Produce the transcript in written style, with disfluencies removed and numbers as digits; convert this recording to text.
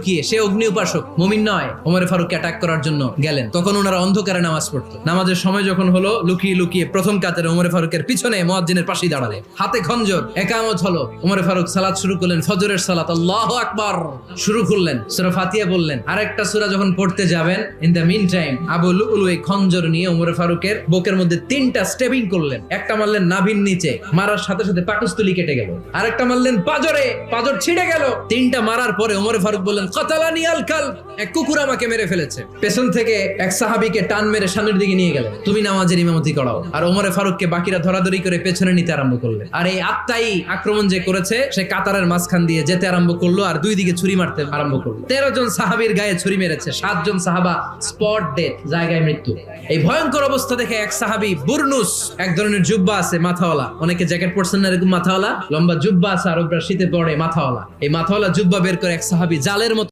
লুকিয়ে, সে অগ্নি উপাসক, মুমিন নয়, ওমর ফারুক অ্যাটাক করার জন্য গেলেন। তখন ওনারা অন্ধকারে নামাজ পড়তো। নামাজের সময় যখন হলো, লুকিয়ে লুকিয়ে প্রথম কাতারে ওমর ফারুকের পিছনে মুয়াজ্জিনের পাশেই দাঁড়ালেন, হাতে খঞ্জর। একামত হলো, ওমর ফারুক সালাত শুরু করলেন, ফজরের সালাত, আল্লাহু আকবার শুরু করলেন, সূরা ফাতিহা বললেন। আরেকটা সূরা যখন পড়তে যাবেন, in the meantime Abu Lulu এই খঞ্জর নিয়ে ওমর ফারুকের বুকের মধ্যে 3টা স্টেপিং করলেন। একটা মারলেন নাভির নিচে, মারার সাথে সাথে পাকস্থলী কেটে গেল। আরেকটা মারলেন পাজরে, পাজর ছিঁড়ে গেল। 3টা মারার পরে ওমর ফারুক বললেন, কাতালানি আল কালব, এক কুকুর আমাকে মেরে ফেলেছে। পেছন থেকে এক সাহাবীকে টান মেরে সামনের দিকে নিয়ে গেলেন, তুমি নামাজের ইমামতি করাও। আর ওমর ফারুককে বাকিরা ধরাধরি করে পেছনে নিতে আরম্ভ করলেন। আর এই আত্মাই আক্রমণ যে করেছে, সে কাতারের মাঝখান দিয়ে যেতে আরম্ভ করলো আর 2 দিকে ছুরি মারতে আরম্ভ করলো। 13 জন সাহাবীর গায়ে ছুরি মেরেছে, 7 জন সাহাবা স্পট ডেথ, জায়গায় মৃত্যু। এই ভয়ঙ্কর অবস্থা দেখে এক সাহাবী বুরনুস, এক ধরনের জুব্বা আছে মাথাওয়ালা, অনেকে জ্যাকেট পরছেন না এরকম মাথাওয়ালা, লম্বা জুব্বা আছে, আরবরা শীতে পরে মাথাওয়ালা, এই মাথাওয়ালা জুব্বা বের করে এক সাহাবী জালের